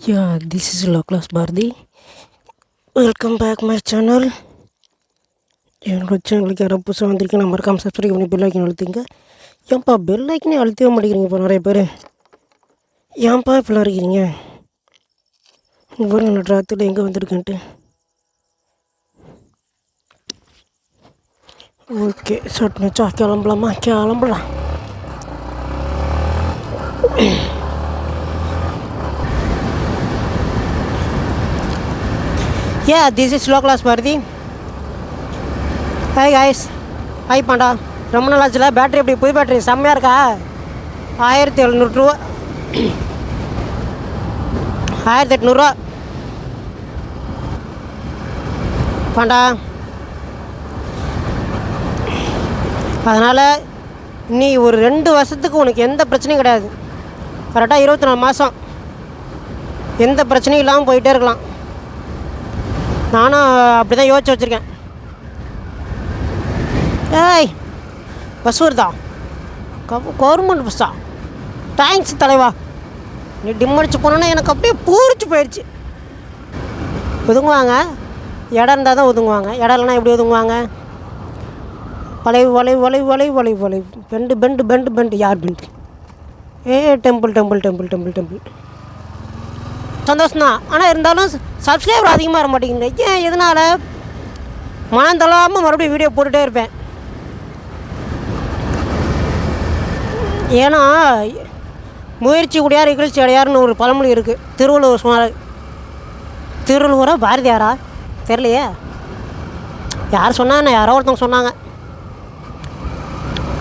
Yeah, this is Low Class Bhardi. Welcome back my channel. என்னோட சேனலுக்கு யாரும் புதுசாக வந்திருக்கீங்க மறக்காம சப்ஸ்கிரைப் பண்ணி பெல் ஐக்கன் அழுத்திங்க. ஏன்ப்பா பெல் ஐக்கனே அழுத்தவே மாட்டேங்கிறீங்க இப்போ நிறைய பேர். ஏன்ப்பா இப்படிலாம் இருக்கிறீங்க? இவ்வளோ நான் ராத்திரியில் எங்கே வந்திருக்கேன்ட்டு. ஓகே சட்னிச்சா கிளம்பலாம். Yeah, this is Low Class Bhardi. Hi guys, hi Panda. ரொம்ப நாள் ஆச்சுல. பேட்ரி எப்படி? புது பேட்ரி செம்மையாக இருக்கா? 1700 ரூபா, 1800 ரூபா பாண்டா. அதனால் நீ ஒரு 2 வருஷத்துக்கு உனக்கு எந்த பிரச்சனையும் கிடையாது. கரெக்டாக 24 மாதம் எந்த பிரச்சனையும் இல்லாமல் போயிட்டே இருக்கலாம். நானும் அப்படி தான் யோசிச்சு வச்சுருக்கேன். ஏய் பஸ் வருதா? கவர்மெண்ட் பஸ்ஸா? தேங்க்ஸ் தலைவா. நீ டிம் அடிச்சு போனோன்னா எனக்கு அப்படியே பூரிச்சு போயிடுச்சு. ஒதுங்குவாங்க, இடம் இருந்தால் தான் ஒதுங்குவாங்க. இடம் இல்லைனா எப்படி ஒதுங்குவாங்க? வளைவு வளைவு வளைவு வளைவு வளைவு வளைவு பெண்டு பெண்டு பெண்டு பெண்டு. யார் bend? Temple temple temple temple temple. சந்தோஷம்தான். ஆனால் இருந்தாலும் சப்ஸ்கிரைபர் அதிகமாக வர மாட்டேங்குது. ஏன் எதனால்? மனம் தள்ளாமல் மறுபடியும் வீடியோ போட்டுகிட்டே இருப்பேன். ஏன்னா முயற்சி உடையார் இகழ்ச்சி அடையார்னு ஒரு பழமொழி இருக்குது. திருவள்ளுவர் சொன்னார். திருவள்ளுவரா பாரதியாரா தெரியலையே, யார் சொன்னா? என்ன யாரோ ஒருத்தவங்க சொன்னாங்க.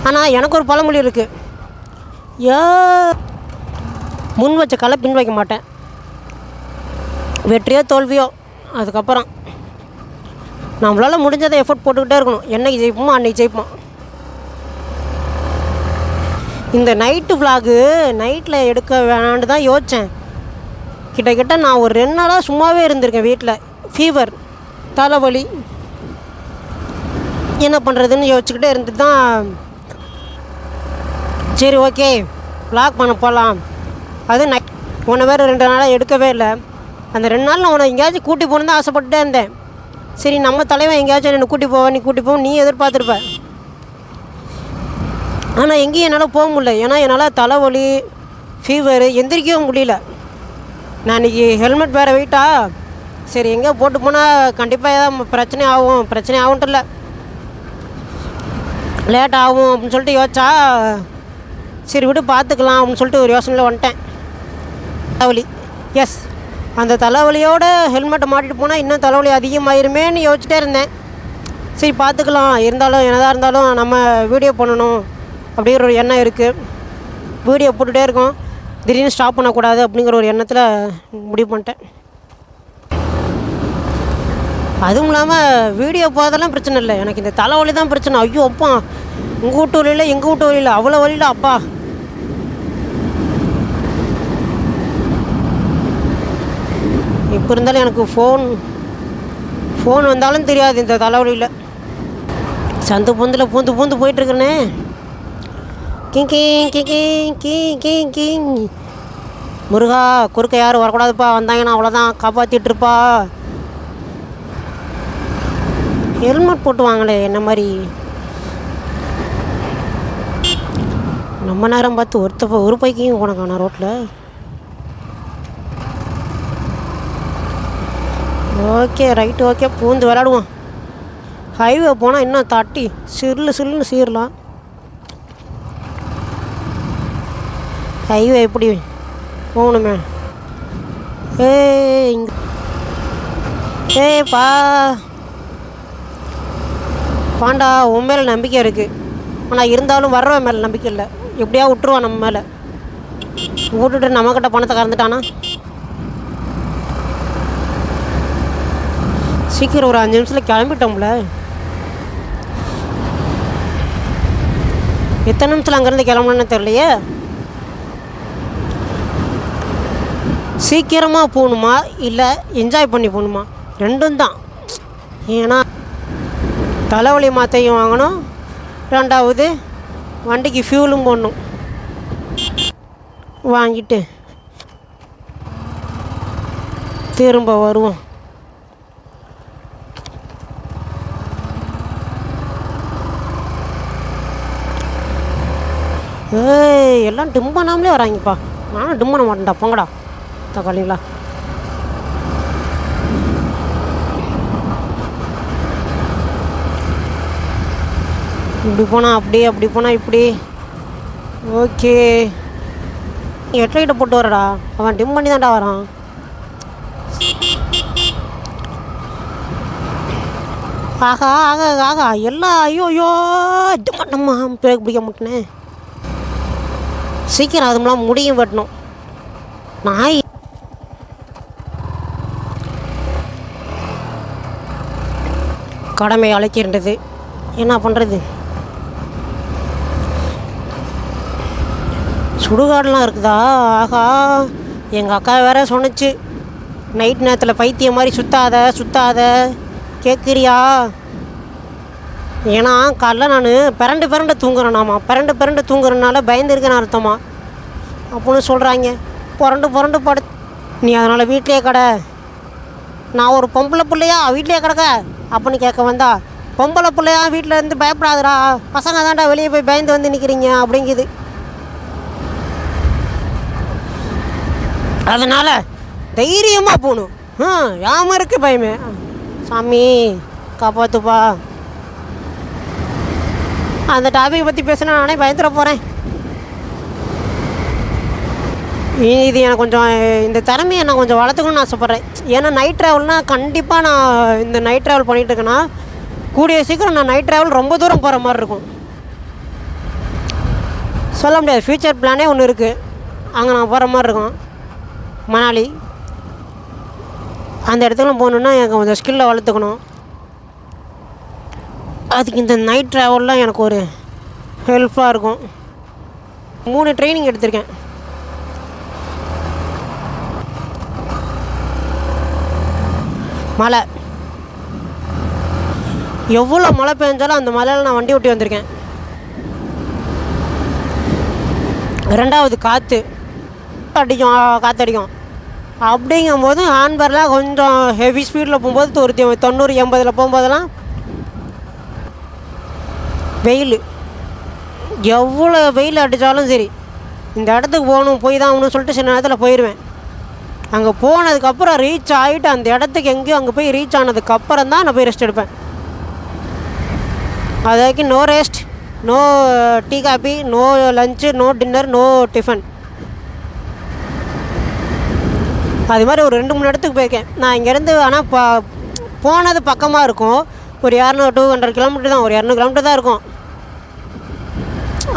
ஆனால் எனக்கு ஒரு பழமொழி இருக்குது. முன் வச்ச கலை பின் வைக்க மாட்டேன். வெற்றியோ தோல்வியோ அதுக்கப்புறம் நம்மளால் முடிஞ்சதை எஃபர்ட் போட்டுக்கிட்டே இருக்கணும். என்னைக்கு ஜெயிப்போமோ அன்றைக்கி ஜெயிப்போம். இந்த நைட்டு விலாகு நைட்டில் எடுக்க வேணான்னு தான் யோசித்தேன். கிட்டத்தட்ட நான் ஒரு 2 நாளாக சும்மாவே இருந்திருக்கேன் வீட்டில். ஃபீவர், தலைவலி, என்ன பண்ணுறதுன்னு யோசிச்சுக்கிட்டே இருந்து தான் சரி ஓகே விலாக் பண்ண போகலாம். அது நைட் உன்னை வேறு 2 நாளாக எடுக்கவே இல்லை. அந்த 2 நாள் நான் உன்னை எங்கேயாச்சும் கூட்டி போகணுன்னு தான் ஆசைப்பட்டுட்டே இருந்தேன். சரி நம்ம தலைவன் எங்கேயாச்சும் என்னை கூட்டி போவேன், நீ கூட்டி போவோம் நீ எதிர்பார்த்துருப்ப. ஆனால் எங்கேயும் என்னால் போக முடியல. ஏன்னா என்னால் தலைவலி, ஃபீவரு, எந்திரிக்கவும் முடியல. நான் இன்றைக்கி ஹெல்மெட் வேறு வெயிட்டா, சரி எங்கே போட்டு போனால் கண்டிப்பாக ஏதாவது பிரச்சனை ஆகும்ட்டு இல்லை, லேட் ஆகும் அப்படின்னு சொல்லிட்டு யோசிச்சா சரி விட்டு பார்த்துக்கலாம் அப்படின்னு சொல்லிட்டு ஒரு யோசனையில் வந்துட்டேன். தலைவலி, எஸ், அந்த தலைவலியோட ஹெல்மெட்டை மாட்டிட்டு போனால் இன்னும் தலைவலி அதிகமாயிருமேன்னு யோசிச்சுட்டே இருந்தேன். சரி பார்த்துக்கலாம், இருந்தாலும் என்னதான் இருந்தாலும் நம்ம வீடியோ பண்ணணும் அப்படிங்கிற ஒரு எண்ணம் இருக்குது. வீடியோ போட்டுகிட்டே இருக்கோம், திடீர்னு ஸ்டாப் பண்ணக்கூடாது அப்படிங்கிற ஒரு எண்ணத்தில் முடிவு பண்ணிட்டேன். அதுவும் இல்லாமல் வீடியோ போகிறதெல்லாம் பிரச்சனை இல்லை, எனக்கு இந்த தலைவலி தான் பிரச்சனை. ஐயோ அப்பா, உங்கள் வீட்டு வழியில் எங்கள் வீட்டு வழியில் அவ்வளோ வழியில் அப்பா. இப்போ இருந்தாலும் எனக்கு ஃபோன் வந்தாலும் தெரியாது இந்த தலைவலியில். சந்து பொந்தில் பூந்து போயிட்டுருக்குறேனே. கிங் முருகா, குறுக்க யாரும் வரக்கூடாதுப்பா, வந்தாங்கன்னா அவ்வளோதான், காப்பாற்றிட்டுருப்பா. ஹெல்மெட் போட்டு வாங்களே என்ன மாதிரி. நம்ம நேரம் பார்த்து ஒரு பைக்கையும் போனக்கான ரோட்டில். ஓகே ரைட்டு, ஓகே பூந்து விளாடுவோம். ஹைவே போனால் இன்னும் தட்டி சில்லுன்னு சீரலாம். ஹைவே எப்படி போகணுமே. இங்கே பாண்டா, உன் மேலே நம்பிக்கை இருக்குது. ஆனால் இருந்தாலும் வர்றவன் மேலே நம்பிக்கை இல்லை. எப்படியா விட்டுருவான் நம்ம மேலே. விட்டுட்டு நம்மக்கிட்ட பணத்தை கறந்துட்டானா. சீக்கிரம் ஒரு 5 நிமிஷத்தில் கிளம்பிட்டோம்ல. எத்தனை நிமிஷத்தில் அங்கேருந்து கிளம்பணுன்னு தெரியலையே. சீக்கிரமாக போகணுமா இல்லை என்ஜாய் பண்ணி போகணுமா? ரெண்டும் தான். ஏன்னா தலைவலி மாத்தையும் வாங்கணும், 2வது வண்டிக்கு ஃபியூலும் போடணும். வாங்கிட்டு திரும்ப வருவோம். ஏய், எல்லாம் டிம் பண்ணாமலே வராங்கப்பா. நானும் டிம் பண்ண மாட்டேன்டா, போங்கடா தக்காளிங்களா. இப்படி போனால் அப்படி, அப்படி போனால் இப்படி. ஓகே, ஹெட்லைட்டை போட்டு வரடா. அவன் டிம் பண்ணி தான்டா வரான். ஆகா ஆகா ஆகா எல்லாம். ஐயோ ஐயோ, நம்ம பிரேக் பிடிக்க மாட்டேனே. சீக்கிரம் அதுமெல்லாம் முடியும் வெட்டணும். நாய் கடமை அழைக்கின்றது, என்ன பண்ணுறது. சுடுகாடெலாம் இருக்குதா? ஆகா, எங்கள் அக்கா வேற சொன்னிச்சு, நைட் நேரத்தில் பைத்தியம் மாதிரி சுத்தாத கேட்குறியா? ஏன்னா காலைல நான் பிறண்டு தூங்குறேனாமா. பிறண்டு தூங்குறதுனால பயந்துருக்கேன்னு அர்த்தமா அப்படின்னு சொல்கிறாங்க. புரண்டு படு. நீ அதனால் வீட்லேயே கடை. நான் ஒரு பொம்பளை பிள்ளையா வீட்லேயே கிடக்க அப்படின்னு கேட்க வந்தா, பொம்பளை பிள்ளையா வீட்டில் இருந்து பயப்படாதுடா, பசங்க தான்டா வெளியே போய் பயந்து வந்து நிற்கிறீங்க அப்படிங்குது. அதனால் தைரியமாக போகணும். யாம இருக்கு பயமே. சாமி காப்பாற்றுப்பா. அந்த டாபிக் பற்றி பேசினா நானே பயந்துட போகிறேன். இது எனக்கு கொஞ்சம் இந்த திறமையை நான் கொஞ்சம் வளர்த்துக்கணும்னு ஆசைப்பட்றேன். ஏன்னா நைட் ட்ராவல்னால் கண்டிப்பாக நான் இந்த நைட் ட்ராவல் பண்ணிகிட்டு இருக்கேன்னா கூடிய சீக்கிரம் நான் நைட் ட்ராவல் ரொம்ப தூரம் போகிற மாதிரி இருக்கும். சொல்ல முடியாது, ஃப்யூச்சர் பிளானே ஒன்று இருக்குது. அங்கே நான் போகிற மாதிரி இருக்கும், மணாலி. அந்த இடத்துக்குலாம் போகணுன்னா எனக்கு கொஞ்சம் ஸ்கில்லை வளர்த்துக்கணும். அதுக்கு இந்த நைட் ட்ராவல்லாம் எனக்கு ஒரு ஹெல்ப்பாக இருக்கும். 3 ட்ரைனிங் எடுத்திருக்கேன். மழை எவ்வளோ மழை பெஞ்சாலும் அந்த மழையில் நான் வண்டி ஓட்டி வந்திருக்கேன். 2வது காற்றடிக்கும். அப்படிங்கும்போது ஹான்பரில் கொஞ்சம் ஹெவி ஸ்பீடில் போகும்போது ஒரு 90-80 போகும்போதெல்லாம் வெயில், எவ்வளோ வெயில் அடித்தாலும் சரி இந்த இடத்துக்கு போய் தான் ஆகணும்னு சொல்லிட்டு சில நேரத்தில் போயிடுவேன். அங்கே போனதுக்கப்புறம் ரீச் ஆகிட்டு அந்த இடத்துக்கு எங்கேயோ அங்கே போய் ரீச் ஆனதுக்கப்புறம் தான் நான் போய் ரெஸ்ட் எடுப்பேன். அது வரைக்கும் no rest, no tea coffee, no lunch, no dinner, no tiffin. அது மாதிரி ஒரு 2-3 இடத்துக்கு போயிருக்கேன் நான் இங்கேருந்து. ஆனால் போனது பக்கமாக இருக்கும், ஒரு 200-200 கிலோமீட்டர் தான், ஒரு 200 கிலோமீட்டர் தான் இருக்கும்.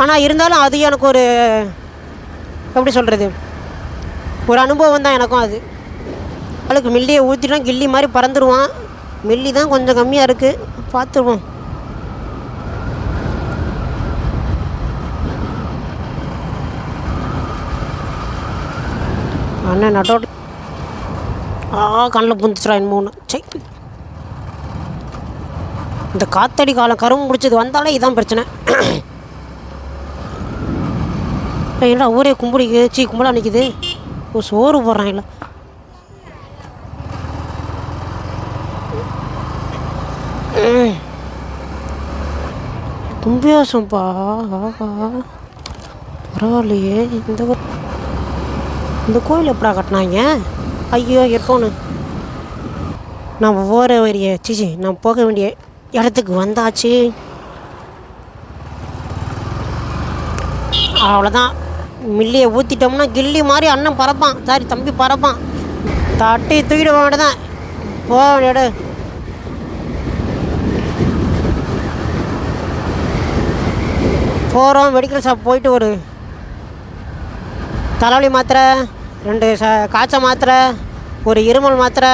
ஆனால் இருந்தாலும் அது எனக்கு ஒரு எப்படி சொல்கிறது, ஒரு அனுபவம் தான் எனக்கும். அது அவளுக்கு மில்லியை ஊற்றிட்டோம், கில்லி மாதிரி பறந்துடுவான். மில்லி தான் கொஞ்சம் கம்மியாக இருக்குது, பார்த்துருவோம். அண்ணன் நட்டோட்டு கண்ணில் புந்துச்சுடா இன்னொன்று. சரி, இந்த காத்தடி காலம் கரும்பு முடிச்சது வந்தாலே இதான் பிரச்சனை. ஏன்னா ஊரே கும்பலாக நிற்கிது. சோறு போடுறான் இல்லை. கும்பியாசம்பா, பரவாயில்லையே. இந்த கோயில் எப்படா கட்டினாங்க? ஐயோ எப்போன்னு நான் நான் போக வேண்டிய இடத்துக்கு வந்தாச்சு. அவ்வளோதான், மில்லியை ஊற்றிட்டோம்னா கில்லி மாதிரி அண்ணன் பறப்பான், சாரி தம்பி பறப்பான். தட்டி தூக்கிட வேண்டியதான், போக வேண்டிய போகிறோம். மெடிக்கல் ஷாப் போயிட்டு ஒரு தலைவலி மாத்திரை, 2 காய்ச்சல் மாத்திரை, ஒரு இருமல் மாத்திரை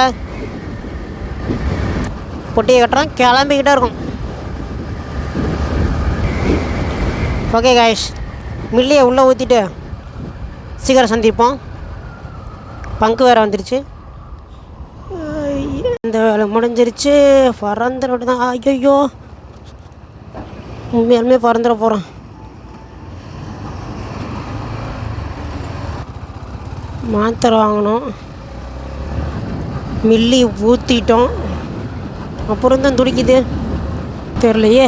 பொட்டியை கட்டுறோம், கிளம்பிக்கிட்டே இருக்கும். ஓகே காய்ஸ், மில்லியை உள்ளே ஊற்றிட்டு சீக்கிரம் சந்திப்போம். பங்கு வேறு வந்துருச்சு. இந்த வேலை முடிஞ்சிருச்சு. பறந்துட தான். ஐயோ உண்மையாலுமே பறந்துட போகிறோம். மாத்திரை வாங்கணும். மில்லி ஊற்றிட்டோம். அப்புறம் தான் துடிக்குது தெரிலையே.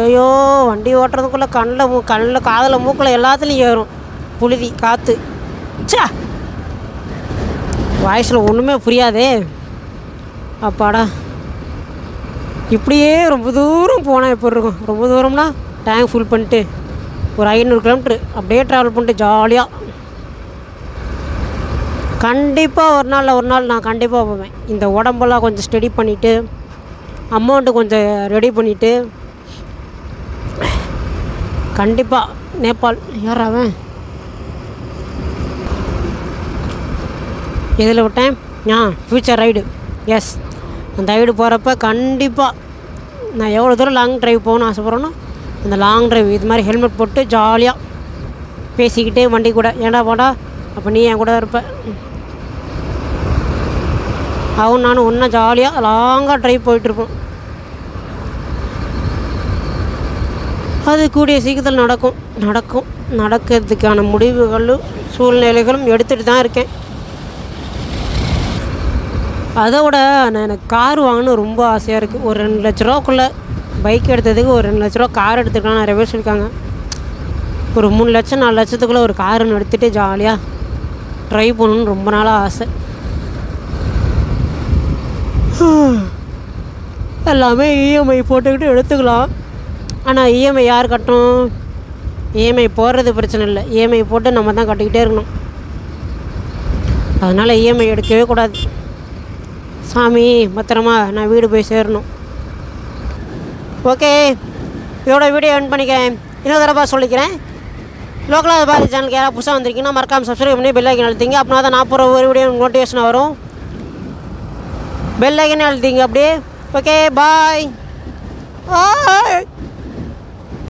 ஐயோ, வண்டி ஓட்டுறதுக்குள்ளே கண்ணில் காதில் மூக்கில் எல்லாத்துலேயும் ஏறும் புழுதி காற்று. சா, வாய்ஸில் ஒன்றுமே புரியாதே. அப்பாடா, இப்படியே ரொம்ப தூரம் போனால் எப்படி இருக்கும்? ரொம்ப தூரம்னா டேங்க் ஃபுல் பண்ணிட்டு ஒரு 500 கிலோமீட்ரு அப்படியே ட்ராவல் பண்ணிட்டு ஜாலியாக கண்டிப்பாக ஒரு நாள் நான் கண்டிப்பாக போவேன். இந்த உடம்பெல்லாம் கொஞ்சம் ஸ்டடி பண்ணிவிட்டு அமௌண்ட்டு கொஞ்சம் ரெடி பண்ணிவிட்டு கண்டிப்பாக நேபாள். யார் அவன்? எதில் விட்டேன்? Future ride. எஸ், அந்த ரைடு போகிறப்ப கண்டிப்பாக நான் எவ்வளோ தூரம் லாங் ட்ரைவ் போகணும்னு ஆசைப்பட்றேனோ அந்த லாங் ட்ரைவ் இது மாதிரி ஹெல்மெட் போட்டு ஜாலியாக பேசிக்கிட்டே வண்டி கூட. ஏன்டா போடா, அப்போ நீ என் கூட இருப்ப. அவன் நானும் ஒன்றா ஜாலியாக லாங்காக ட்ரைவ் போயிட்டுருப்போம். அது கூடிய சீக்கிரத்தில் நடக்கிறதுக்கான முடிவுகளும் சூழ்நிலைகளும் எடுத்துகிட்டு தான் இருக்கேன். அதை விட எனக்கு கார் வாங்கணும் ரொம்ப ஆசையாக இருக்குது. ஒரு 2 லட்ச ரூபாக்குள்ளே பைக் எடுத்ததுக்கு ஒரு 2 லட்ச ரூபா கார் எடுத்துக்கலாம் நிறைய பேர் சொல்லியிருக்காங்க. ஒரு 3 லட்சம் 4 லட்சத்துக்குள்ளே ஒரு காருன்னு எடுத்துகிட்டு ஜாலியாக ட்ரைவ் பண்ணணுன்னு ரொம்ப நாளாக ஆசை. எல்லாமே இஎம்ஐ போட்டுக்கிட்டு எடுத்துக்கலாம். ஆனால் இஎம்ஐ யார் கட்டணும்? இஎம்ஐ போடுறது பிரச்சனை இல்லை, இஎம்ஐ போட்டு நம்ம தான் கட்டிக்கிட்டே இருக்கணும். அதனால் இஎம்ஐ எடுக்கவே கூடாது. சாமி பத்திரமா நான் வீடு போய் சேரணும். ஓகே, இதோட வீடியோ எண்ட் பண்ணிக்கிறேன். இன்னொரு தடவை சொல்லிக்கிறேன், லோக்கலாக பாரதி சேனலுக்கு யாராவது புதுசாக வந்திருக்கீங்கன்னா மறக்காமல் சப்ஸ்கிரைப் பண்ணி பெல் ஐக்கன் அழுத்திங்க. அப்படின்னா தான் நான் போகிற ஒரு வீடியோ நோட்டிஃபிகேஷன் வரும். பெல் ஐக்கன் அழுத்திங்க அப்படியே. ஓகே, பாய்.